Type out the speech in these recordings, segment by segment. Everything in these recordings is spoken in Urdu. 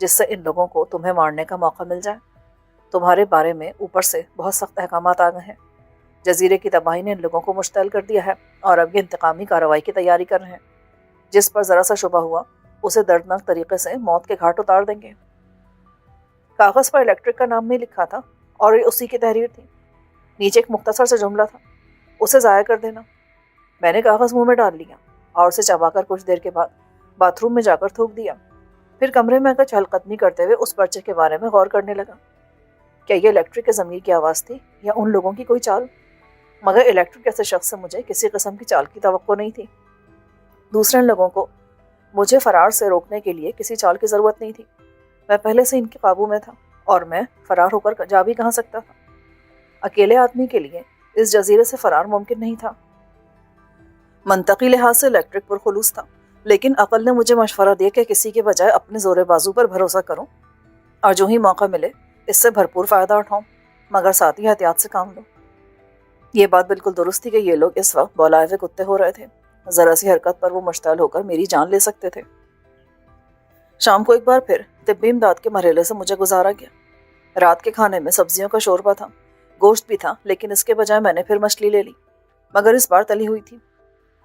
جس سے ان لوگوں کو تمہیں مارنے کا موقع مل جائے۔ تمہارے بارے میں اوپر سے بہت سخت احکامات آ گئے ہیں۔ جزیرے کی تباہی نے ان لوگوں کو مشتعل کر دیا ہے اور اب یہ انتقامی کارروائی کی تیاری کر رہے ہیں۔ جس پر ذرا سا شبہ ہوا اسے دردناک طریقے سے موت کے گھاٹ اتار دیں گے۔ کاغذ پر الیکٹرک کا نام نہیں لکھا تھا اور یہ اسی کی تحریر تھی۔ نیچے ایک مختصر سے جملہ تھا، اسے ضائع کر دینا۔ میں نے کاغذ منہ میں ڈال لیا اور اسے چبا کر کچھ دیر کے بعد باتھ روم میں جا کر تھوک دیا۔ پھر کمرے میں آ کر چہل قدمی کرتے ہوئے اس پرچے کے بارے میں غور کرنے لگا۔ کیا یہ الیکٹرک کے ضمیر کی آواز تھی یا ان لوگوں کی کوئی چال؟ مگر الیکٹرک جیسے شخص سے مجھے کسی قسم کی چال کی توقع نہیں تھی۔ دوسرے لوگوں کو مجھے فرار سے روکنے کے لیے کسی چال کی ضرورت نہیں تھی۔ میں پہلے سے ان کے قابو میں تھا اور میں فرار ہو کر جا بھی کہاں سکتا تھا۔ اکیلے آدمی کے لیے اس جزیرے سے فرار ممکن نہیں تھا۔ منطقی لحاظ سے الیکٹرک پر خلوص تھا، لیکن عقل نے مجھے مشورہ دیا کہ کسی کے بجائے اپنے زور بازو پر بھروسہ کروں اور جو ہی موقع ملے اس سے بھرپور فائدہ اٹھاؤں، مگر ساتھ ہی احتیاط سے کام لوں۔ یہ بات بالکل درست تھی کہ یہ لوگ اس وقت بولائے ہوئے کتے ہو رہے تھے۔ ذرا سی حرکت پر وہ مشتعل ہو کر میری جان لے سکتے تھے۔ شام کو ایک بار پھر طبی امداد کے مرحلے سے مجھے گزارا گیا۔ رات کے کھانے میں سبزیوں کا شوربہ تھا، گوشت بھی تھا، لیکن اس کے بجائے میں نے پھر مچھلی لے لی، مگر اس بار تلی ہوئی تھی۔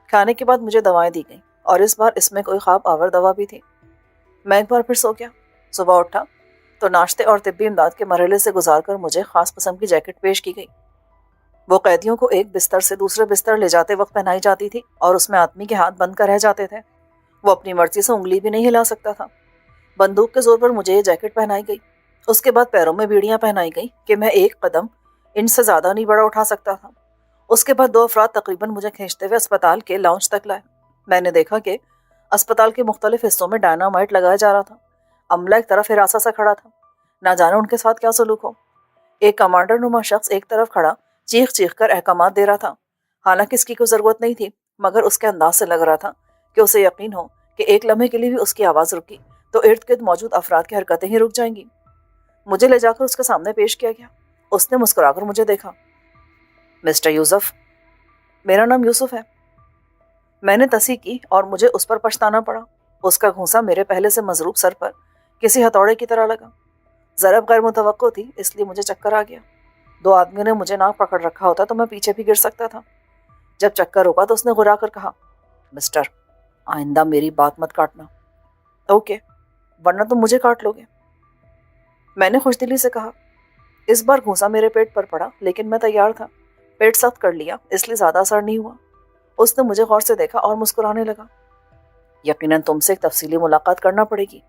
کھانے کے بعد مجھے دوائیں دی گئیں اور اس بار اس میں کوئی خواب آور دوا بھی تھی۔ میں ایک بار پھر سو گیا۔ صبح اٹھا تو ناشتے اور طبی امداد کے مرحلے سے گزار کر مجھے خاص قسم کی جیکٹ پیش کی گئی۔ وہ قیدیوں کو ایک بستر سے دوسرے بستر لے جاتے وقت پہنائی جاتی تھی اور اس میں آدمی کے ہاتھ بند کر رہ جاتے تھے۔ وہ اپنی مرضی سے انگلی بھی نہیں ہلا سکتا تھا۔ بندوق کے زور پر مجھے یہ جیکٹ پہنائی گئی۔ اس کے بعد پیروں میں بیڑیاں پہنائی گئیں کہ میں ایک قدم ان سے زیادہ نہیں بڑا اٹھا سکتا تھا۔ اس کے بعد 2 افراد تقریباً مجھے کھینچتے ہوئے اسپتال کے لاؤنج تک لائے۔ میں نے دیکھا کہ اسپتال کے مختلف حصوں میں ڈائنامائٹ لگایا جا رہا تھا۔ عملہ ایک طرف ہراساں سے کھڑا تھا، نہ جانے ان کے ساتھ کیا سلوک ہو۔ ایک کمانڈر نما شخص ایک طرف کھڑا چیخ چیخ کر احکامات دے رہا تھا، حالانکہ اس کی کوئی ضرورت نہیں تھی، مگر اس کے انداز سے لگ رہا تھا کہ اسے یقین ہو کہ ایک لمحے کے لیے بھی اس کی آواز رکی تو ارد گرد موجود افراد کی حرکتیں ہی رک جائیں گی۔ مجھے لے جا کر اس کے سامنے پیش کیا گیا۔ اس نے مسکرا کر مجھے دیکھا۔ مسٹر یوسف۔ میرا نام یوسف ہے۔ میں نے تصحیح کی اور مجھے اس پر پچھتانا پڑا۔ اس کا گھونسا میرے پہلے سے مضروب سر پر کسی ہتھوڑے کی طرح لگا۔ ضرب غیر متوقع تھی، اس لیے مجھے چکر آ گیا۔ 2 آدمیوں نے مجھے ناک پکڑ رکھا ہوتا تو میں پیچھے بھی گر سکتا تھا۔ جب چکر رکا تو اس نے گھرا کر کہا، مسٹر، آئندہ میری بات مت کاٹنا۔ اوکے، ورنہ تم مجھے کاٹ لو گے۔ میں نے خوش دلی سے کہا۔ اس بار گھونسا میرے پیٹ پر پڑا، لیکن میں تیار تھا۔ پیٹ سخت کر لیا، اس لیے زیادہ اثر نہیں ہوا۔ اس نے مجھے غور سے دیکھا اور مسکرانے لگا۔ یقیناً تم سے ایک تفصیلی ملاقات کرنا پڑے گی۔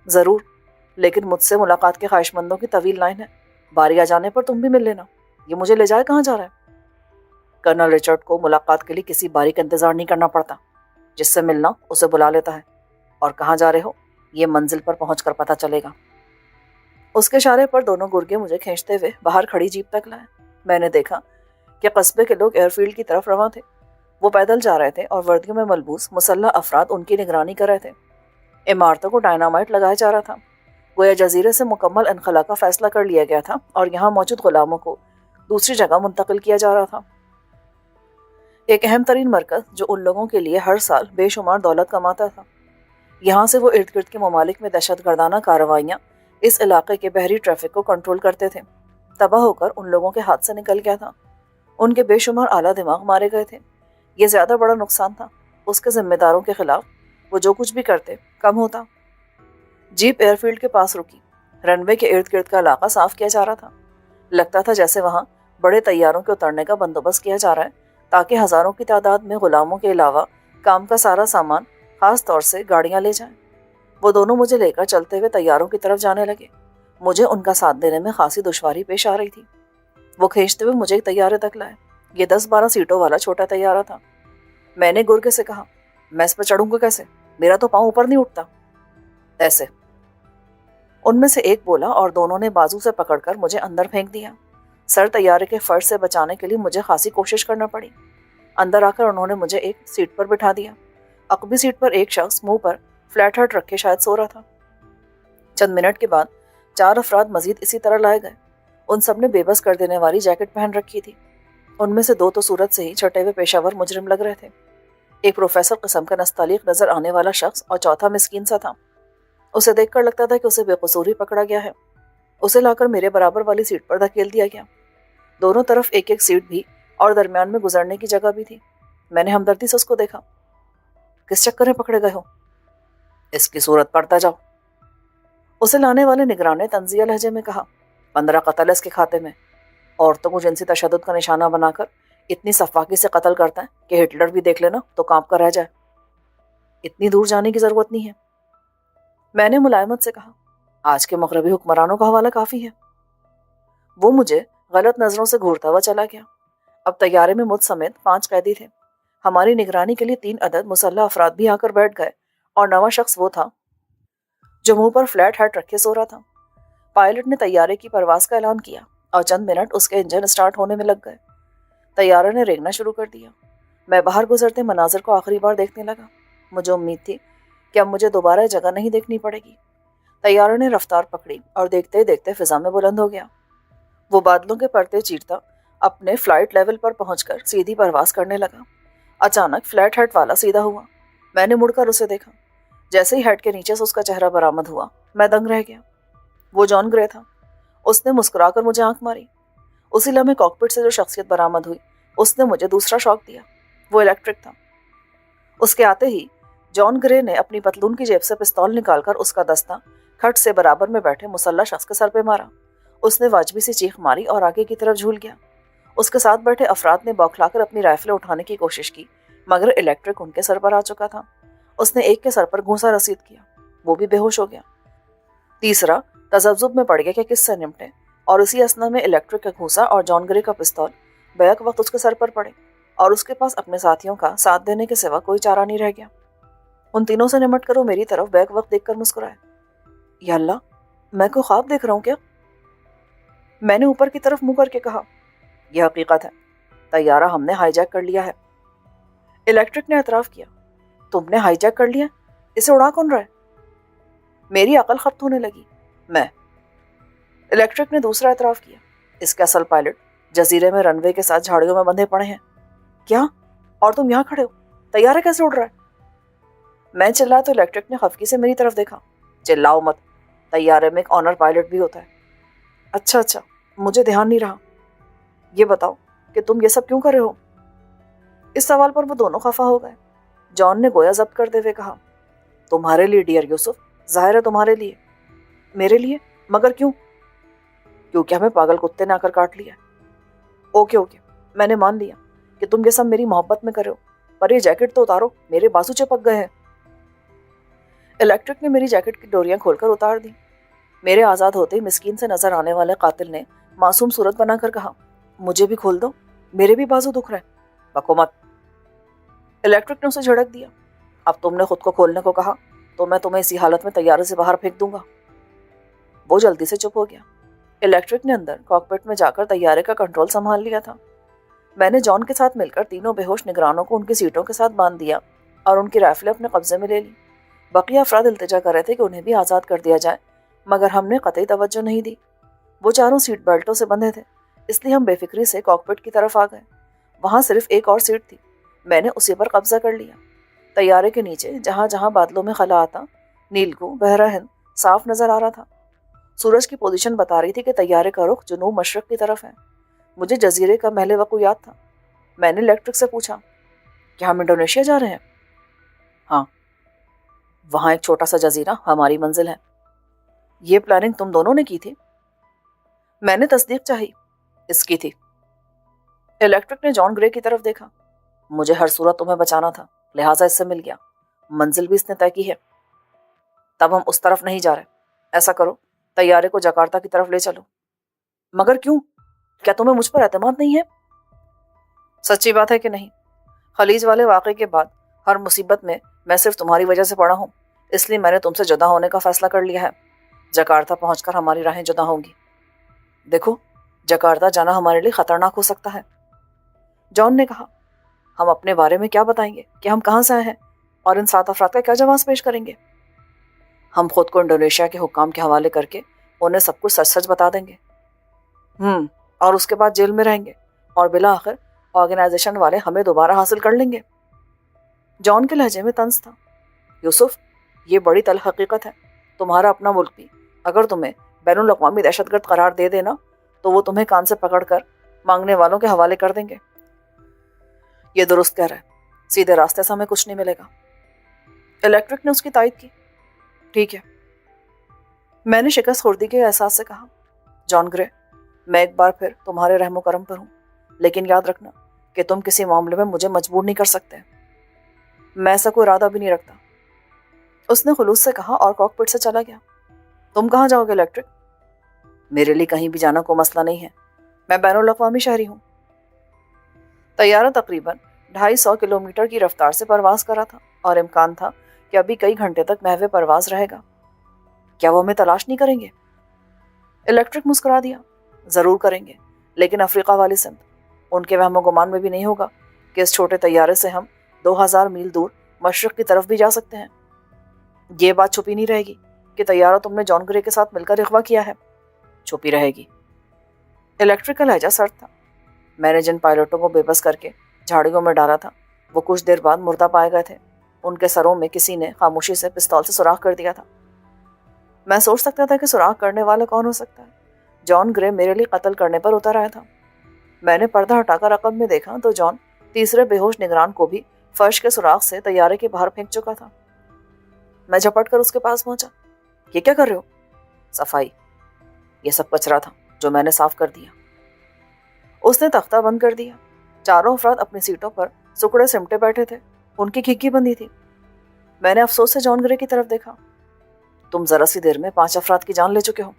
ضرور، لیکن مجھ سے ملاقات کے خواہش مندوں کی طویل لائن ہے۔ باری آ جانے پر تم بھی مل لینا۔ یہ مجھے لے جائے کہاں جا رہا ہے؟ کرنل رچرڈ کو ملاقات کے لیے کسی باری کا انتظار نہیں کرنا پڑتا۔ جس سے ملنا اسے بلا لیتا ہے، اور کہاں جا رہے ہو یہ منزل پر پہنچ کر پتہ چلے گا۔ اس کے اشارے پر دونوں گرگے مجھے کھینچتے ہوئے باہر کھڑی جیپ تک لائے۔ میں نے دیکھا کہ قصبے کے لوگ ایئر فیلڈ کی طرف رواں تھے۔ وہ پیدل جا رہے تھے اور وردیوں میں ملبوس مسلح افراد ان کی نگرانی کر رہے تھے۔ عمارتوں کو ڈائنامائٹ لگایا جا رہا تھا۔ گویا جزیرے سے مکمل انخلا کا فیصلہ کر لیا گیا تھا اور یہاں موجود غلاموں کو دوسری جگہ منتقل کیا جا رہا تھا۔ ایک اہم ترین مرکز جو ان لوگوں کے لیے ہر سال بے شمار دولت کماتا تھا۔ یہاں سے وہ ارد گرد کے ممالک میں دہشت گردانہ کارروائیاں اس علاقے کے بحری ٹریفک کو کنٹرول کرتے تھے۔ تباہ ہو کر ان لوگوں کے ہاتھ سے نکل گیا تھا۔ ان کے بے شمار اعلیٰ دماغ مارے گئے تھے۔ یہ زیادہ بڑا نقصان تھا۔ اس کے ذمہ داروں کے خلاف وہ جو کچھ بھی کرتے کم ہوتا۔ جیپ ایئر فیلڈ کے پاس رکی۔ رن وے کے ارد گرد کا علاقہ صاف کیا جا رہا تھا۔ لگتا تھا جیسے وہاں بڑے طیاروں کے اترنے کا بندوبست کیا جا رہا ہے تاکہ ہزاروں کی تعداد میں غلاموں کے علاوہ کام کا سارا سامان، خاص طور سے گاڑیاں لے جائیں۔ وہ دونوں مجھے لے کر چلتے ہوئے طیاروں کی طرف جانے لگے۔ مجھے ان کا ساتھ دینے میں خاصی دشواری پیش آ رہی تھی۔ وہ کھینچتے ہوئے مجھے ایک طیارے تک لائے۔ یہ 10-12 سیٹوں والا چھوٹا طیارہ تھا۔ میں نے گرگے سے کہا، میں اس پر چڑھوں گا کیسے؟ میرا تو پاؤں اوپر نہیں اٹھتا۔ ایسے، ان میں سے ایک بولا اور دونوں نے بازو سے پکڑ کر مجھے اندر پھینک دیا۔ سر طیارے کے فرش سے بچانے کے لیے مجھے خاصی کوشش کرنا پڑی۔ اندر آ کر انہوں نے مجھے ایک سیٹ پر بٹھا دیا۔ عقبی سیٹ پر ایک شخص منہ پر فلیٹ ہرٹ رکھے شاید سو رہا تھا۔ چند منٹ کے بعد 4 افراد مزید اسی طرح لائے گئے۔ ان سب نے بے بس کر دینے والی جیکٹ پہن رکھی تھی۔ ان میں سے 2 تو صورت سے ہی چھٹے ہوئے پیشہ ور مجرم لگ رہے تھے۔ ایک پروفیسر قسم کا نستعلیق نظر آنے والا شخص اور چوتھا مسکین سا تھا۔ اسے دیکھ کر لگتا تھا کہ اسے بے قصور ہی پکڑا گیا ہے۔ اسے لا کر میرے برابر والی سیٹ پر دھکیل دیا گیا۔ دونوں طرف ایک ایک سیٹ بھی اور درمیان میں گزرنے کی جگہ بھی تھی۔ میں نے ہمدردی سے اس کو دیکھا۔ کس چکر میں پکڑے گئے ہو؟ اس کی صورت پڑتا جاؤ، اسے لانے والے نگران نے طنزیہ لہجے میں کہا۔ 15 قتل اس کے کھاتے میں، عورتوں کو جنسی تشدد کا نشانہ بنا کر اتنی سفاکی سے قتل کرتا ہے کہ ہٹلر بھی دیکھ لینا تو کانپ کر رہ جائے۔ اتنی دور جانے کی ضرورت نہیں ہے، میں نے ملائمت سے کہا۔ آج کے مغربی حکمرانوں کا حوالہ کافی ہے۔ وہ مجھے غلط نظروں سے گھورتا ہوا چلا گیا۔ اب طیارے میں مجھ سمیت 5 قیدی تھے۔ ہماری نگرانی کے لیے 3 عدد مسلح افراد بھی آ کر بیٹھ گئے، اور 9واں شخص وہ تھا جو منہ پر فلیٹ ہیٹ رکھے سو رہا تھا۔ پائلٹ نے طیارے کی پرواز کا اعلان کیا اور چند منٹ اس کے انجن سٹارٹ ہونے میں لگ گئے۔ طیارے نے ریگنا شروع کر دیا۔ میں باہر گزرتے مناظر کو آخری بار دیکھنے لگا۔ مجھے امید تھی کہ اب مجھے دوبارہ یہ جگہ نہیں دیکھنی پڑے گی۔ طیارے نے رفتار پکڑی اور دیکھتے دیکھتے فضا میں بلند ہو گیا۔ وہ بادلوں کے پردے چیرتا اپنے فلائٹ لیول پر پہنچ کر سیدھی پرواز کرنے لگا۔ اچانک فلیٹ ہیڈ والا سیدھا ہوا۔ میں نے مڑ کر اسے دیکھا۔ جیسے ہی ہیڈ کے نیچے سے اس کا چہرہ برآمد ہوا، میں دنگ رہ گیا۔ وہ جان گرے تھا۔ اس نے مسکرا کر مجھے آنکھ ماری۔ اسی لمحے کاکپٹ سے جو شخصیت برآمد ہوئی، اس نے مجھے دوسرا شوق دیا۔ وہ الیکٹرک تھا۔ اس کے آتے ہی جان گرے نے اپنی پتلون کی جیب سے پستول نکال کر اس کا دستہ کھٹ سے برابر میں بیٹھے مسلح شخص کے سر پہ مارا۔ اس نے واجبی سی چیخ ماری اور آگے کی طرف جھول گیا۔ اس کے ساتھ بیٹھے افراد نے بوکھلا کر اپنی رائفلیں اٹھانے کی کوشش کی، مگر الیکٹرک ان کے سر پر آ چکا تھا۔ اس نے ایک کے سر پر گھونسا رسید کیا، وہ بھی بے ہوش ہو گیا۔ تیسرا تذبذب میں پڑ گیا کہ کس سے نمٹے، اور اسی اثنا میں الیکٹرک کا گھونسا اور جان گرے کا پستول بیک وقت اس کے سر پر پڑے، اور اس کے پاس اپنے ساتھیوں کا ساتھ دینے کے سوا کوئی چارہ نہیں رہ گیا۔ ان تینوں سے نمٹ کر وہ میری طرف بیک وقت دیکھ کر مسکرائے۔ یا اللہ، میں کوئی خواب دیکھ رہا ہوں کیا؟ میں نے اوپر کی طرف منہ کر کے کہا۔ یہ حقیقت ہے، طیارہ ہم نے ہائی جیک کر لیا ہے۔ الیکٹرک نے اعتراف کیا۔ تم نے ہائی جیک کر لیا؟ اسے اڑا کون رہا ہے؟ میری عقل خبت ہونے لگی۔ میں۔ الیکٹرک نے دوسرا اعتراف کیا۔ اس کے اصل پائلٹ جزیرے میں رن وے کے ساتھ جھاڑیوں میں بندھے پڑے ہیں۔ کیا؟ اور تم یہاں کھڑے ہو؟ طیارہ کیسے اڑ رہا ہے؟ میں چلا تو الیکٹرک نے خفگی سے میری طرف دیکھا۔ چلاؤ مت، طیارے میں ایک آنر پائلٹ بھی ہوتا ہے۔ اچھا، مجھے دھیان نہیں رہا۔ یہ بتاؤ کہ تم یہ سب کیوں کر رہے ہو؟ اس سوال پر وہ دونوں خفا ہو گئے۔ جان نے گویا ضبط کرتے ہوئے کہا، تمہارے لیے ڈیئر یوسف، ظاہر ہے تمہارے لیے۔ میرے لیے؟ مگر کیوں؟ کیونکہ ہمیں پاگل کتے نے آ کر کاٹ لیا۔ اوکے، میں نے مان لیا کہ تم یہ سب میری محبت میں کرو، پر یہ جیکٹ تو اتارو، میرے بازو چپک گئے ہیں۔ الیکٹرک نے میری جیکٹ کی ڈوریاں کھول کر اتار دی۔ میرے آزاد ہوتے ہی مسکین سے نظر آنے والے قاتل نے معصوم صورت بنا کر کہا، مجھے بھی کھول دو، میرے بھی بازو دکھ رہے ہیں۔ بکو مت۔ الیکٹرک نے اسے جھڑک دیا۔ اب تم نے خود کو کھولنے کو کہا تو میں تمہیں اسی حالت میں طیارے سے باہر پھینک دوں گا۔ وہ جلدی سے چپ ہو گیا۔ الیکٹرک نے اندر کاکپٹ میں جا کر طیارے کا کنٹرول سنبھال لیا تھا۔ میں نے جان کے ساتھ مل کر تینوں بے ہوش نگرانوں کو ان کی سیٹوں کے ساتھ باندھ دیا اور ان کی رائفلیں اپنے قبضے میں لے لی۔ بقیہ افراد التجا کر رہے تھے کہ انہیں بھی آزاد کر دیا جائے، مگر ہم نے قطعی توجہ نہیں دی۔ وہ چاروں سیٹ بیلٹوں سے بندھے تھے، اس لیے ہم بے فکری سے کاکپٹ کی طرف آ گئے۔ وہاں صرف ایک اور سیٹ تھی، میں نے اسی پر قبضہ کر لیا۔ طیارے کے نیچے جہاں جہاں بادلوں میں خلا آتا، نیلگو، بحرہ ہند صاف نظر آ رہا تھا۔ سورج کی پوزیشن بتا رہی تھی کہ طیارے کا رخ جنوب مشرق کی طرف ہے۔ مجھے جزیرے کا محل وقوع یاد تھا۔ میں نے الیکٹرک سے پوچھا، کیا ہم انڈونیشیا جا رہے ہیں؟ ہاں، وہاں ایک چھوٹا سا جزیرہ ہماری منزل ہے۔ یہ پلاننگ تم دونوں نے کی تھی؟ میں نے تصدیق چاہی۔ اس کی تھی۔ الیکٹرک نے جان گرے کی طرف دیکھا۔ مجھے ہر صورت تمہیں بچانا تھا، لہٰذا اس سے مل گیا۔ منزل بھی اس نے طے کی ہے۔ تب ہم اس طرف نہیں جا رہے۔ ایسا کرو، طیارے کو جکارتا کی طرف لے چلو۔ مگر کیوں؟ کیا تمہیں مجھ پر اعتماد نہیں ہے؟ سچی بات ہے کہ نہیں؟ خلیج والے واقعے کے بعد ہر مصیبت میں صرف تمہاری وجہ سے پڑا ہوں، اس لیے میں نے تم سے جدا ہونے کا فیصلہ کر لیا ہے۔ جکارتا پہنچ کر ہماری راہیں جدا ہوں گی۔ دیکھو، جکارتا جانا ہمارے لیے خطرناک ہو سکتا ہے۔ جان نے کہا، ہم اپنے بارے میں کیا بتائیں گے کہ ہم کہاں سے آئے ہیں، اور ان 7 افراد کا کیا جواز پیش کریں گے؟ ہم خود کو انڈونیشیا کے حکام کے حوالے کر کے انہیں سب کچھ سچ سچ بتا دیں گے۔ اور اس کے بعد جیل میں رہیں گے، اور بالآخر آرگنائزیشن والے ہمیں دوبارہ حاصل کر لیں گے۔ جان کے لہجے میں طنز تھا۔ یوسف، یہ بڑی تلخ حقیقت ہے۔ تمہارا اپنا ملک بھی اگر تمہیں بین الاقوامی دہشت گرد قرار دے دینا تو وہ تمہیں کان سے پکڑ کر مانگنے والوں کے حوالے کر دیں گے۔ یہ درست کہہ رہا ہے، سیدھے راستے سے ہمیں کچھ نہیں ملے گا۔ الیکٹرک نے اس کی تائید کی۔ ٹھیک ہے، میں نے شکست خوردی کے احساس سے کہا۔ جان گرے، میں ایک بار پھر تمہارے رحم و کرم پر ہوں، لیکن یاد رکھنا کہ تم کسی معاملے میں مجھے مجبور نہیں کر سکتے۔ میں ایسا کوئی ارادہ بھی نہیں رکھتا، اس نے خلوص سے کہا اور کاک پٹ سے چلا گیا۔ تم کہاں جاؤ گے الیکٹرک؟ میرے لیے کہیں بھی جانا کوئی مسئلہ نہیں ہے، میں بین الاقوامی شہری ہوں۔ طیارہ تقریباً 250 کلومیٹر کی رفتار سے پرواز کر رہا تھا اور امکان تھا کہ ابھی کئی گھنٹے تک محو پرواز رہے گا۔ کیا وہ ہمیں تلاش نہیں کریں گے؟ الیکٹرک مسکرا دیا۔ ضرور کریں گے، لیکن افریقہ والی سمت۔ ان کے وہم و گمان میں بھی نہیں ہوگا کہ اس چھوٹے طیارے سے ہم 2000 میل دور مشرق کی طرف بھی جا سکتے ہیں۔ یہ بات چھپی نہیں رہے گی کہ طیارہ تم نے جان گرے کے ساتھ مل کر اغوا کیا ہے۔ چھپی رہے گی۔ الیکٹرک کا لہجہ سرد تھا۔ میں نے جن پائلٹوں کو بے بس کر کے جھاڑیوں میں ڈالا تھا وہ کچھ دیر بعد مردہ پائے گئے تھے۔ ان کے سروں میں کسی نے خاموشی سے پستول سے سوراخ کر دیا تھا۔ میں سوچ سکتا تھا کہ سوراخ کرنے والا کون ہو سکتا ہے۔ جان گرے میرے لیے قتل کرنے پر اتر آیا تھا۔ میں نے پردہ ہٹا کر عقب میں دیکھا تو جان تیسرے بے ہوش نگران کو بھی فرش کے سوراخ سے طیارے کے باہر پھینک چکا تھا۔ میں جھپٹ کر اس کے پاس پہنچا۔ یہ کیا کر رہے ہو؟ صفائی۔ یہ سب کچرا تھا جو میں نے صاف کر دیا۔ اس نے تختہ بند کر دیا۔ چاروں افراد اپنی سیٹوں پر سکڑے سمٹے بیٹھے تھے۔ ان کی کھگی بندی تھی۔ میں نے افسوس سے جان گرے کی طرف دیکھا۔ تم ذرا سی دیر میں 5 افراد کی جان لے چکے ہو۔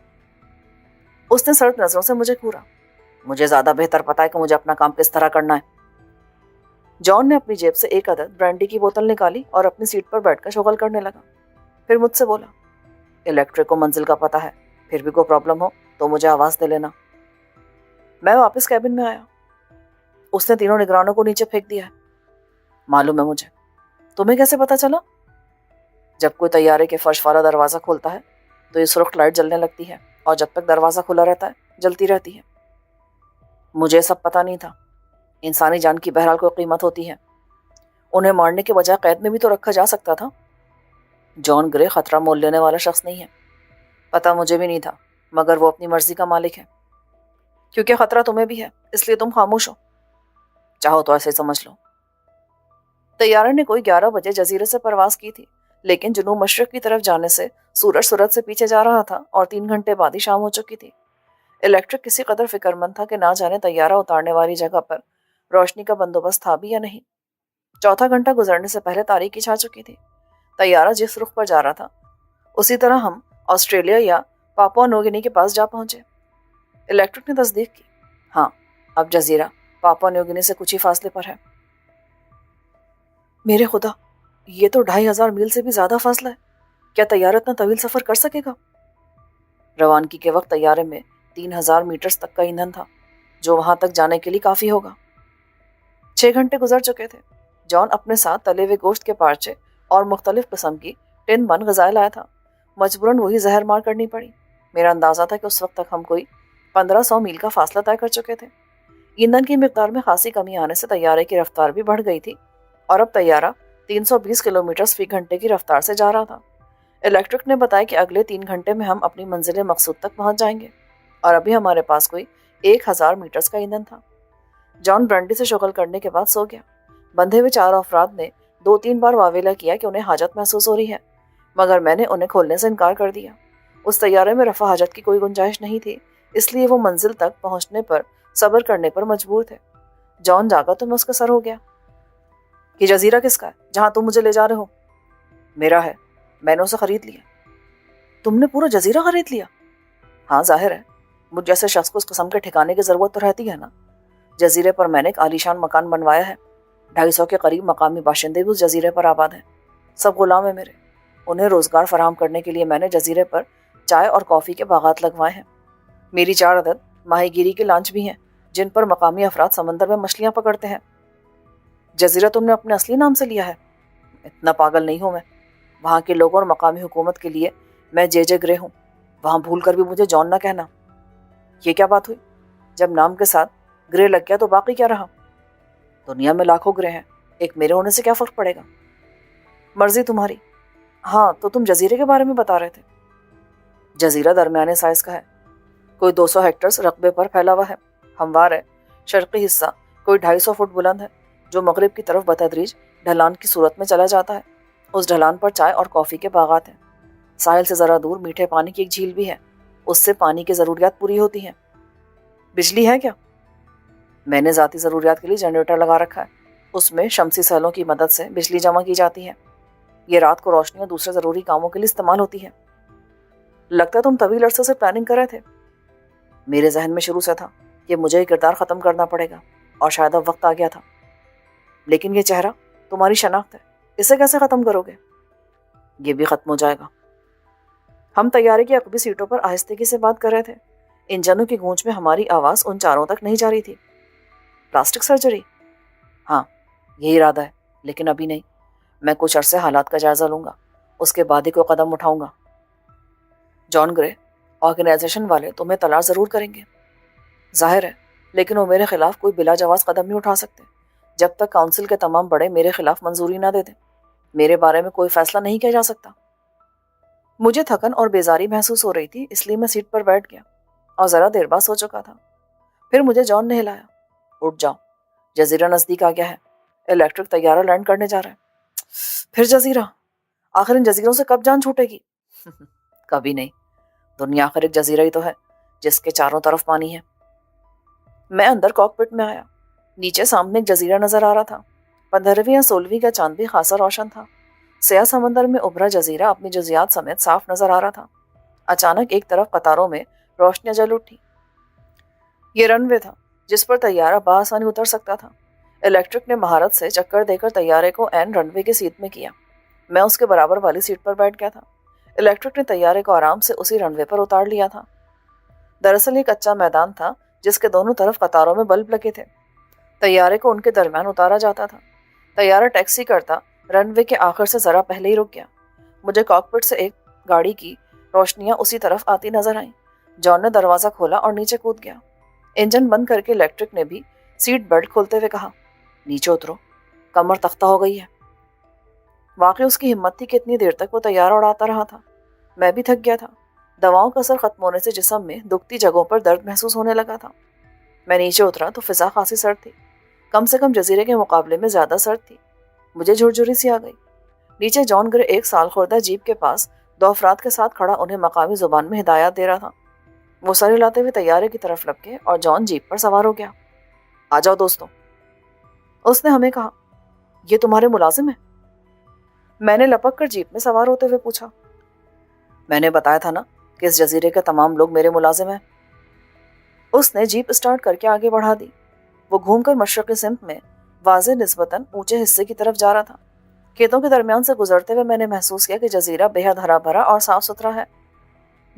اس نے سرد نظروں سے مجھے گھورا۔ مجھے زیادہ بہتر پتا ہے کہ مجھے اپنا کام کس طرح کرنا ہے۔ جان نے اپنی جیب سے ایک عدد برانڈی کی بوتل نکالی اور اپنی سیٹ پر بیٹھ کر شغل کرنے لگا۔ پھر مجھ سے بولا، الیکٹرک کو منزل کا پتہ ہے، پھر بھی کوئی پرابلم ہو تو مجھے آواز دے لینا۔ میں واپس کیبن میں آیا۔ اس نے تینوں نگرانوں کو نیچے پھینک دیا ہے۔ معلوم ہے مجھے۔ تمہیں کیسے پتا چلا؟ جب کوئی طیارے کے فرش والا دروازہ کھولتا ہے تو یہ سرخ لائٹ جلنے لگتی ہے اور جب تک دروازہ کھلا رہتا ہے جلتی رہتی ہے۔ مجھے سب پتا نہیں تھا۔ انسانی جان کی بہرحال کوئی قیمت ہوتی ہے۔ انہیں مارنے کے بجائے قید میں بھی تو رکھا جا سکتا تھا۔ جان گرے خطرہ مول لینے والا شخص نہیں ہے۔ پتا مجھے بھی نہیں تھا، مگر وہ اپنی مرضی کا مالک ہے۔ کیونکہ خطرہ تمہیں بھی ہے اس لیے تم خاموش ہو۔ چاہو تو ایسے سمجھ لو۔ طیارے نے کوئی 11 بجے جزیرے سے پرواز کی تھی، لیکن جنوب مشرق کی طرف جانے سے سورج سرعت سے پیچھے جا رہا تھا اور 3 گھنٹے بعد ہی شام ہو چکی تھی۔ الیکٹرک کسی قدر فکر مند تھا کہ نہ جانے طیارہ اتارنے والی جگہ پر روشنی کا بندوبست تھا بھی یا نہیں۔ چوتھا گھنٹہ گزرنے سے پہلے تاریکی چھا چکی تھی۔ طیارہ جس رخ پر جا رہا تھا اسی طرح ہم آسٹریلیا یا پاپوا نیوگینی کے پاس جا پہنچے۔ الیکٹرک نے تصدیق کی۔ ہاں، اب جزیرہ پاپوا نیوگینی سے کچھ ہی فاصلے پر ہے۔ میرے خدا، یہ تو 2500 میل سے بھی زیادہ فاصلہ ہے۔ کیا طیارہ اتنا طویل سفر کر سکے گا؟ روانگی کے وقت طیارے میں 3000 میٹرز تک کا ایندھن تھا، جو وہاں تک جانے کے لیے کافی ہوگا۔ 6 گھنٹے گزر چکے تھے۔ جان اپنے ساتھ تلے ہوئے گوشت کے پارچے اور مختلف قسم کی ٹن بن غذائیں لایا تھا۔ مجبوراً وہی زہر مار کرنی پڑی۔ میرا اندازہ تھا کہ اس وقت تک ہم کوئی 1500 میل کا فاصلہ طے کر چکے تھے۔ ایندھن کی مقدار میں خاصی کمی آنے سے طیارے کی رفتار بھی بڑھ گئی تھی اور اب طیارہ 320 کلومیٹر فی گھنٹے کی رفتار سے جا رہا تھا۔ الیکٹرک نے بتایا کہ اگلے 3 گھنٹے میں ہم اپنی منزل مقصود تک پہنچ جائیں گے اور ابھی ہمارے پاس کوئی 1000 میٹرز کا ایندھن تھا۔ جان برانڈی سے شغل کرنے کے بعد سو گیا۔ بندھے ہوئے 4 افراد نے 2-3 بار واویلا کیا کہ انہیں حاجت محسوس ہو رہی ہے، مگر میں نے انہیں کھولنے سے انکار کر دیا۔ اس طیارے میں رفع حاجت کی کوئی گنجائش نہیں تھی، اس لیے وہ منزل تک پہنچنے پر صبر کرنے پر مجبور تھے۔ جان جاگا تو میں اس کا سر ہو گیا۔ یہ جزیرہ کس کا ہے جہاں تم مجھے لے جا رہے ہو؟ میرا ہے، میں نے اسے خرید لیا۔ تم نے پورا جزیرہ خرید لیا؟ ہاں، ظاہر ہے، مجھ جیسے شخص کو اس قسم کے ٹھکانے کی ضرورت تو رہتی ہے نا۔ جزیرے پر میں نے ایک عالیشان مکان بنوایا ہے۔ 250 کے قریب مقامی باشندے بھی اس جزیرے پر آباد ہیں۔ سب غلام ہیں میرے۔ انہیں روزگار فراہم کرنے کے لیے میں نے جزیرے پر چائے اور کافی کے باغات لگوائے ہیں۔ میری 4 عدد ماہی گیری کے لانچ بھی ہیں جن پر مقامی افراد سمندر میں مچھلیاں پکڑتے ہیں۔ جزیرہ تم نے اپنے اصلی نام سے لیا ہے؟ اتنا پاگل نہیں ہوں میں۔ وہاں کے لوگوں اور مقامی حکومت کے لیے میں جے گرے ہوں۔ وہاں بھول کر بھی مجھے جان نہ کہنا۔ یہ کیا بات ہوئی؟ جب نام کے ساتھ گرے لگ گیا تو باقی کیا رہا؟ دنیا میں لاکھوں گرے ہیں، ایک میرے ہونے سے کیا فرق پڑے گا؟ مرضی تمہاری۔ ہاں، تو تم جزیرے کے بارے میں بتا رہے تھے۔ جزیرہ درمیانے سائز کا ہے، کوئی 200 ہیکٹرز رقبے پر پھیلا ہوا ہے، ہموار ہے۔ شرقی حصہ کوئی 250 فٹ بلند ہے جو مغرب کی طرف بتدریج ڈھلان کی صورت میں چلا جاتا ہے۔ اس ڈھلان پر چائے اور کافی کے باغات ہیں۔ ساحل سے ذرا دور میٹھے پانی کی ایک جھیل بھی ہے، اس سے پانی کی ضروریات پوری ہوتی ہیں۔ بجلی ہے کیا؟ میں نے ذاتی ضروریات کے لیے جنریٹر لگا رکھا ہے، اس میں شمسی سیلوں کی مدد سے بجلی جمع کی جاتی ہے۔ یہ رات کو روشنی اور دوسرے ضروری کاموں کے لیے استعمال ہوتی ہے۔ لگتا ہے تم طویل عرصے سے پلاننگ کر رہے تھے۔ میرے ذہن میں شروع سے تھا کہ مجھے یہ کردار ختم کرنا پڑے گا اور شاید اب وقت آ گیا تھا، لیکن یہ چہرہ تمہاری شناخت ہے، اسے کیسے ختم کرو گے؟ یہ بھی ختم ہو جائے گا۔ ہم طیارے کی عقبی سیٹوں پر آہستگی سے بات کر رہے تھے، انجنوں کی گونج میں ہماری آواز ان چاروں تک نہیں جا رہی تھی۔ Plastic surgery? ہاں، یہی ارادہ ہے، لیکن ابھی نہیں۔ میں کچھ عرصے حالات کا جائزہ لوں گا، اس کے بعد ہی کوئی قدم اٹھاؤں گا۔ جان گرے آرگنائزیشن والے تمہیں طلاق ضرور کریں گے، ظاہر ہے، لیکن وہ میرے خلاف کوئی بلا جواز قدم نہیں اٹھا سکتے جب تک کونسل کے تمام بڑے میرے خلاف منظوری نہ دے دیں۔ میرے بارے میں کوئی فیصلہ نہیں کیا جا سکتا۔ مجھے تھکن اور بیزاری محسوس ہو رہی تھی، اس لیے میں سیٹ پر بیٹھ گیا اور ذرا دیر بعد سو چکا تھا۔ پھر مجھے جان نے ہلایا۔ اٹھ جاؤ، جزیرہ نزدیک آ گیا ہے، الیکٹرک طیارہ لینڈ کرنے جا رہا ہے۔ پھر جزیرہ؟ آخر ان جزیروں سے کب جان چھوٹے گی؟ کبھی نہیں، دنیا آخر ایک جزیرہ ہی تو ہے جس کے چاروں طرف پانی ہے۔ میں اندر کاک پٹ میں آیا۔ نیچے سامنے ایک جزیرہ نظر آ رہا تھا، 15ویں یا 16ویں کا چاند بھی خاصا روشن تھا۔ سیاہ سمندر میں ابھرا جزیرہ اپنی جزیات سمیت صاف نظر آ رہا تھا۔ اچانک ایک طرف قطاروں میں روشنیاں جل اٹھی۔ یہ رن وے تھا جس پر طیارہ بآسانی اتر سکتا تھا۔ الیکٹرک نے مہارت سے چکر دے کر طیارے کو عین رن وے کی سیٹ میں کیا۔ میں اس کے برابر والی سیٹ پر بیٹھ گیا تھا۔ الیکٹرک نے طیارے کو آرام سے اسی رن وے پر اتار لیا تھا۔ دراصل یہ کچا میدان تھا جس کے دونوں طرف قطاروں میں بلب لگے تھے۔ طیارے کو ان کے درمیان اتارا جاتا تھا۔ طیارہ ٹیکسی کرتا رن وے کے آخر سے ذرا پہلے ہی رک گیا۔ مجھے کاک پٹ سے ایک گاڑی کی روشنیاں اسی طرف آتی نظر آئیں۔ جان نے دروازہ کھولا اور نیچے کود گیا۔ انجن بند کر کے الیکٹرک نے بھی سیٹ بیلٹ کھولتے ہوئے کہا، نیچے اترو، کمر تختہ ہو گئی ہے۔ واقعی اس کی ہمت تھی کہ اتنی دیر تک وہ طیارہ اڑاتا رہا تھا۔ میں بھی تھک گیا تھا۔ دواؤں کا اثر ختم ہونے سے جسم میں دکھتی جگہوں پر درد محسوس ہونے لگا تھا۔ میں نیچے اترا تو فضا خاصی سرد تھی، کم سے کم جزیرے کے مقابلے میں زیادہ سرد تھی۔ مجھے جھرجھری سی آ گئی۔ نیچے جان گرے ایک سال خوردہ جیپ کے پاس 2 افراد کے ساتھ کھڑا انہیں مقامی زبان میں ہدایات دے رہا تھا۔ وہ سر ہلاتے ہوئے طیارے کی طرف لپکے اور جان جیپ پر سوار ہو گیا۔ آ جاؤ دوستوں، اس نے ہمیں کہا۔ یہ تمہارے ملازم ہیں؟ میں نے لپک کر جیپ میں سوار ہوتے ہوئے پوچھا۔ میں نے بتایا تھا نا کہ اس جزیرے کے تمام لوگ میرے ملازم ہیں۔ اس نے جیپ اسٹارٹ کر کے آگے بڑھا دی۔ وہ گھوم کر مشرقی سمت میں واضح نسبتاً اونچے حصے کی طرف جا رہا تھا۔ کھیتوں کے درمیان سے گزرتے ہوئے میں نے محسوس کیا کہ جزیرہ بے حد ہرا بھرا اور صاف ستھرا ہے۔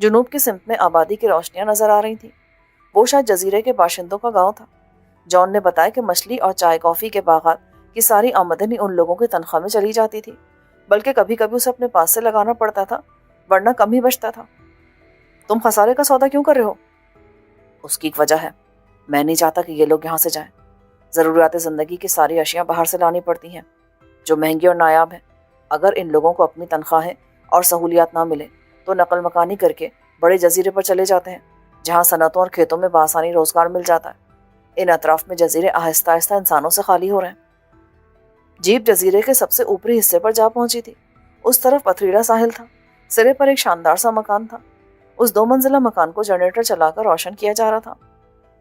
جنوب کی سمت میں آبادی کی روشنیاں نظر آ رہی تھیں۔ وہ شاید جزیرے کے باشندوں کا گاؤں تھا۔ جان نے بتایا کہ مچھلی اور چائے کافی کے باغات کی ساری آمدنی ان لوگوں کی تنخواہ میں چلی جاتی تھی، بلکہ کبھی کبھی اسے اپنے پاس سے لگانا پڑتا تھا، ورنہ کم ہی بچتا تھا۔ تم خسارے کا سودا کیوں کر رہے ہو؟ اس کی ایک وجہ ہے، میں نہیں چاہتا کہ یہ لوگ یہاں سے جائیں۔ ضروریات زندگی کی ساری اشیاء باہر سے لانی پڑتی ہیں جو مہنگی اور نایاب ہیں۔ اگر ان لوگوں کو اپنی تنخواہیں اور سہولیات نہ ملے تو نقل مکانی کر کے بڑے جزیرے پر چلے جاتے ہیں جہاں صنعتوں اور کھیتوں میں بآسانی روزگار مل جاتا ہے۔ ان اطراف میں جزیرے آہستہ آہستہ انسانوں سے خالی ہو رہے ہیں۔ جیپ جزیرے کے سب سے اوپری حصے پر جا پہنچی تھی۔ اس طرف پتھریلا ساحل تھا، سرے پر ایک شاندار سا مکان تھا۔ اس 2 منزلہ مکان کو جنریٹر چلا کر روشن کیا جا رہا تھا۔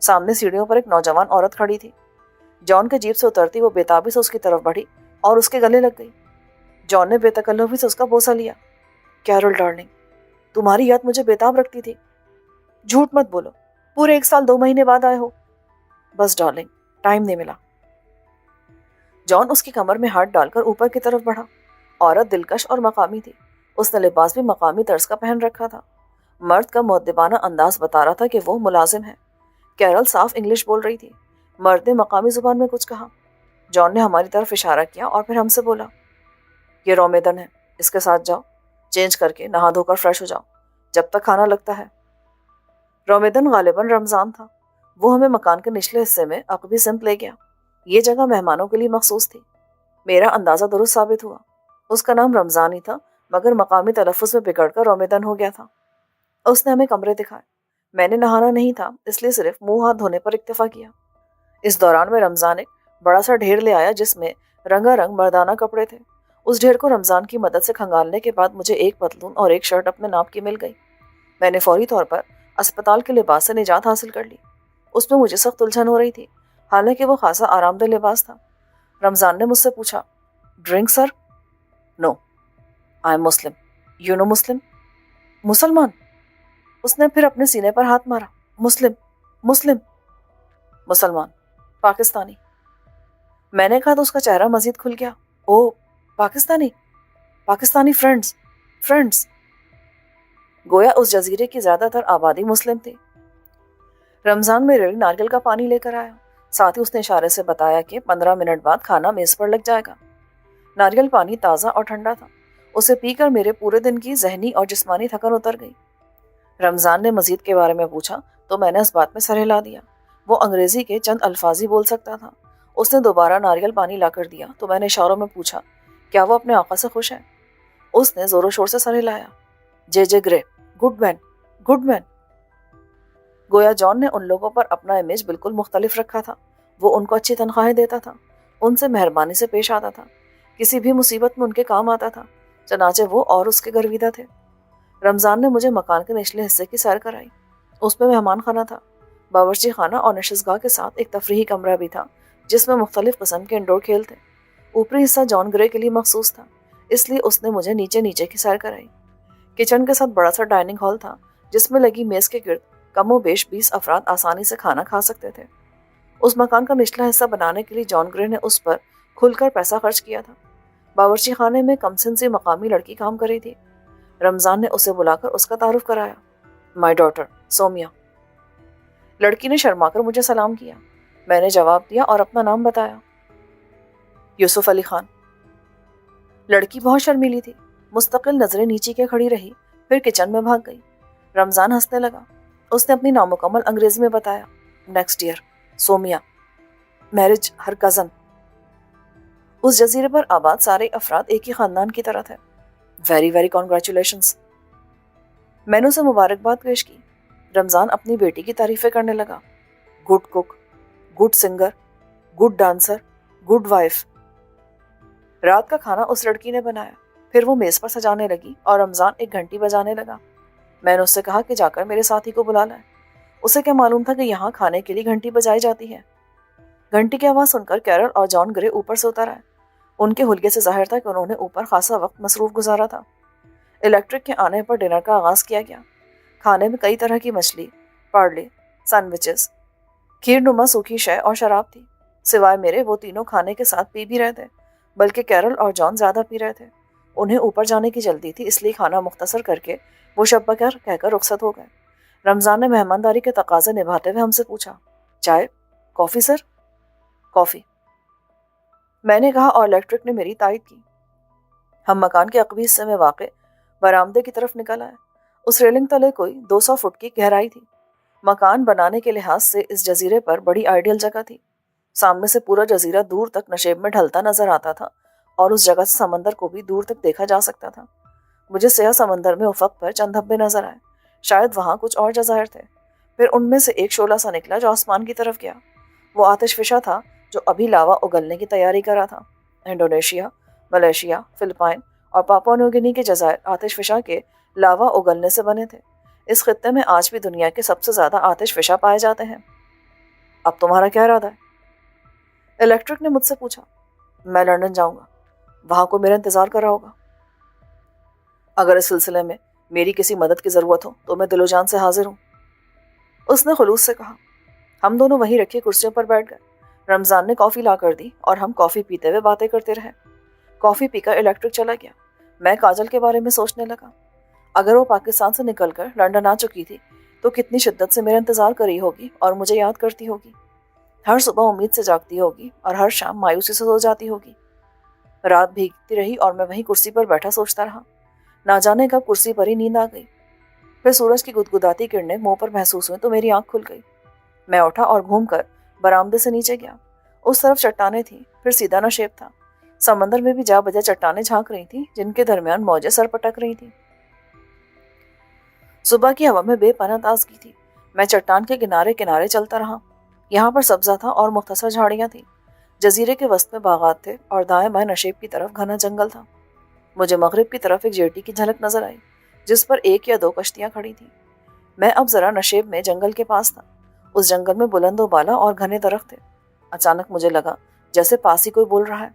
سامنے سیڑھیوں پر ایک نوجوان عورت کھڑی تھی۔ جان کے جیپ سے اترتی وہ بے تابی سے اس کی طرف بڑھی اور اس کے گلے لگ گئی۔ جان نے بے تکلفی سے اس کا بوسہ لیا۔ کیرول ڈارلنگ، تمہاری یاد مجھے بے تاب رکھتی تھی۔ جھوٹ مت بولو، پورے 1 سال 2 مہینے بعد آئے ہو۔ بس ڈارلنگ، ٹائم نہیں ملا۔ جان اس کی کمر میں ہاتھ ڈال کر اوپر کی طرف بڑھا۔ عورت دلکش اور مقامی تھی۔ اس نے لباس بھی مقامی طرز کا پہن رکھا تھا۔ مرد کا مؤدبانہ انداز بتا رہا تھا کہ وہ ملازم ہے۔ کیرل صاف انگلش بول رہی تھی۔ مرد نے مقامی زبان میں کچھ کہا۔ جان نے ہماری طرف اشارہ کیا اور پھر ہم سے بولا، یہ رومیدن ہے، اس کے ساتھ جاؤ، چینج کر کے نہا دھو کر فریش ہو جاؤ جب تک کھانا لگتا ہے۔ رومیدن غالباً رمضان تھا۔ وہ ہمیں مکان کے نچلے حصے میں عقبی سمت لے گیا۔ یہ جگہ مہمانوں کے لیے مخصوص تھی۔ میرا اندازہ درست ثابت ہوا۔ اس کا نام رمضان ہی تھا، مگر مقامی تلفظ میں بگڑ کر رومیدن ہو گیا تھا۔ اس نے ہمیں کمرے دکھائے. میں نے نہانا نہیں تھا اس لیے صرف منہ ہاتھ دھونے پر اکتفا کیا. اس دوران میں رمضان ایک بڑا سا ڈھیر لے آیا جس میں رنگا رنگ مردانہ کپڑے تھے. اس ڈھیر کو رمضان کی مدد سے کھنگالنے کے بعد مجھے ایک پتلون اور ایک شرٹ اپنے ناپ کی مل گئی. میں نے فوری طور پر اسپتال کے لباس سے نجات حاصل کر لی. اس میں مجھے سخت الجھن ہو رہی تھی حالانکہ وہ خاصا آرام دہ لباس تھا. رمضان نے مجھ سے پوچھا, drink sir? No, I am Muslim. You know Muslim? مسلمان. اس نے پھر اپنے سینے پر ہاتھ مارا. مسلم مسلم مسلمان پاکستانی. میں نے کہا تو اس کا چہرہ مزید کھل گیا. او پاکستانی, پاکستانی فرینڈز. گویا اس جزیرے کی زیادہ تر آبادی مسلم تھی. رمضان میرے لیے ناریل کا پانی لے کر آیا. ساتھ ہی اس نے اشارے سے بتایا کہ 15 منٹ بعد کھانا میز پر لگ جائے گا. ناریل پانی تازہ اور ٹھنڈا تھا. اسے پی کر میرے پورے دن کی ذہنی اور جسمانی تھکن اتر گئی. رمضان نے مزید کے بارے میں پوچھا تو میں نے اس بات میں سر ہلا دیا. وہ انگریزی کے چند الفاظ ہی بول سکتا تھا. اس نے دوبارہ ناریل پانی لا کر دیا تو میں نے اشاروں میں پوچھا, کیا وہ اپنے آقا سے خوش ہے؟ اس نے زور و شور سے سر ہلایا. جے گرے, گڈ مین. گویا جان نے ان لوگوں پر اپنا امیج بالکل مختلف رکھا تھا. وہ ان کو اچھی تنخواہیں دیتا تھا, ان سے مہربانی سے پیش آتا تھا, کسی بھی مصیبت میں ان کے کام آتا تھا. چنانچہ وہ اور اس کے گرویدہ تھے. رمضان نے مجھے مکان کے نچلے حصے کی سیر کرائی. اس میں مہمان خانہ تھا, باورچی خانہ اور نشستگاہ کے ساتھ ایک تفریحی کمرہ بھی تھا جس میں مختلف قسم کے انڈور کھیل تھے. اوپری حصہ جان گرے کے لیے مخصوص تھا اس لیے اس نے مجھے نیچے کی سیر کرائی. کچن کے ساتھ بڑا سا ڈائننگ ہال تھا جس میں لگی میز کے گرد کم و بیش 20 افراد آسانی سے کھانا کھا سکتے تھے. اس مکان کا نچلا حصہ بنانے کے لیے جان گرے نے اس پر کھل کر پیسہ خرچ کیا تھا. باورچی خانے میں کم سن سی مقامی لڑکی کام کر رہی تھی. رمضان نے اسے بلا کر اس کا تعارف کرایا. My daughter Saumya. لڑکی نے شرما کر مجھے سلام کیا. میں نے جواب دیا اور اپنا نام بتایا. یوسف علی خان. لڑکی بہت شرمیلی تھی. مستقل نظریں نیچے کے کھڑی رہی پھر کچن میں بھاگ گئی. رمضان ہنسنے لگا. اس نے اپنی نامکمل انگریزی میں بتایا. نیکسٹ ایئر سومیا, میرج ہر کزن. اس جزیرے پر آباد سارے افراد ایک ہی خاندان کی طرح تھے. Very congratulations. میں نے اسے مبارکباد پیش کی. رمضان اپنی بیٹی کی تعریفیں کرنے لگا. Good cook, good singer, good dancer, good wife. رات کا کھانا اس لڑکی نے بنایا. پھر وہ میز پر سجانے لگی اور رمضان ایک گھنٹی بجانے لگا. میں نے اس سے کہا کہ جا کر میرے ساتھی کو بلا لائے. اسے کیا معلوم تھا کہ یہاں کھانے کے لیے گھنٹی بجائی جاتی ہے. گھنٹی کی آواز سن کر کیرل اور جان گرے اوپر سے اتر آئے. ان کے حلقے سے ظاہر تھا کہ انہوں نے اوپر خاصا وقت مصروف گزارا تھا. الیکٹرک کے آنے پر ڈنر کا آغاز کیا گیا. کھانے میں کئی طرح کی مچھلی, پارلے, سینڈوچز, کھیر نما سوکھی شے اور شراب تھی. سوائے میرے وہ تینوں کھانے کے ساتھ پی بھی رہے تھے, بلکہ کیرل اور جان زیادہ پی رہے تھے. انہیں اوپر جانے کی جلدی تھی اس لیے کھانا مختصر کر کے وہ شب بخیر کہہ کر رخصت ہو گئے. رمضان نے مہمانداری کے تقاضے نبھاتے ہوئے ہم سے پوچھا, چائے, کافی سر؟ کافی, میں نے کہا اور الیکٹرک نے میری تائید کی. ہم مکان کے عقبی حصے میں واقع برآمدے کی طرف نکل آئے. اس ریلنگ تلے کوئی 200 فٹ کی گہرائی تھی. مکان بنانے کے لحاظ سے اس جزیرے پر بڑی آئیڈیل جگہ تھی. سامنے سے پورا جزیرہ دور تک نشیب میں ڈھلتا نظر آتا تھا اور اس جگہ سے سمندر کو بھی دور تک دیکھا جا سکتا تھا. مجھے سیاہ سمندر میں افق پر چند دھبے نظر آئے. شاید وہاں کچھ اور جزائر تھے. پھر ان میں سے ایک شعلہ سا نکلا جو آسمان کی طرف گیا. وہ آتش فشاں تھا جو ابھی لاوا اگلنے کی تیاری کر رہا تھا. انڈونیشیا, ملیشیا, فلپائن اور پاپوا نیو گنی کے جزائر آتش فشاں کے لاوا اگلنے سے بنے تھے. اس خطے میں آج بھی دنیا کے سب سے زیادہ آتش فشاں پائے جاتے ہیں. اب تمہارا کیا ارادہ ہے؟ الیکٹرک نے مجھ سے پوچھا. میں لندن جاؤں گا, وہاں کو میرا انتظار کر رہا ہوگا. اگر اس سلسلے میں میری کسی مدد کی ضرورت ہو تو میں دل و جان سے حاضر ہوں, اس نے خلوص سے کہا. ہم دونوں وہیں رکھے کرسیوں پر بیٹھ گئے. رمضان نے کافی لا کر دی اور ہم کافی پیتے ہوئے باتیں کرتے رہے. کافی پی کر الیکٹرک چلا گیا. میں کاجل کے بارے میں سوچنے لگا. اگر وہ پاکستان سے نکل کر لندن آ چکی تھی تو کتنی شدت سے میرا انتظار کر رہی ہوگی اور مجھے یاد کرتی ہوگی. ہر صبح امید سے جاگتی ہوگی اور ہر شام مایوسی سے سو جاتی ہوگی. رات بھیگتی رہی اور میں وہیں کرسی پر بیٹھا سوچتا رہا. نہ جانے کب کرسی پر ہی نیند آ گئی. پھر سورج کی گدگداتی کرنیں منہ پر محسوس ہوئیں تو میری آنکھ کھل گئی. میں اٹھا اور گھوم کر برآمدے سے نیچے گیا. اس طرف چٹانیں تھیں, پھر سیدھا نشیب تھا. سمندر میں بھی جا بجا چٹانیں جھانک رہی تھیں جن کے درمیان موجیں سر پٹک رہی تھیں. صبح کی ہوا میں بے پناہ تازگی تھی۔ میں چٹان کے کنارے کنارے چلتا رہا۔ یہاں پر سبزہ تھا اور مختصر جھاڑیاں تھیں۔ جزیرے کے وسط میں باغات تھے اور دائیں بائیں نشیب کی طرف گھنا جنگل تھا۔ مجھے مغرب کی طرف ایک جیٹی کی جھلک نظر آئی جس پر 1 یا 2 کشتیاں کھڑی تھیں۔ میں اب ذرا نشیب میں جنگل کے پاس تھا۔ اس جنگل میں بلند و بالا اور گھنے درخت تھے۔ اچانک مجھے لگا جیسے پاس ہی کوئی بول رہا ہے۔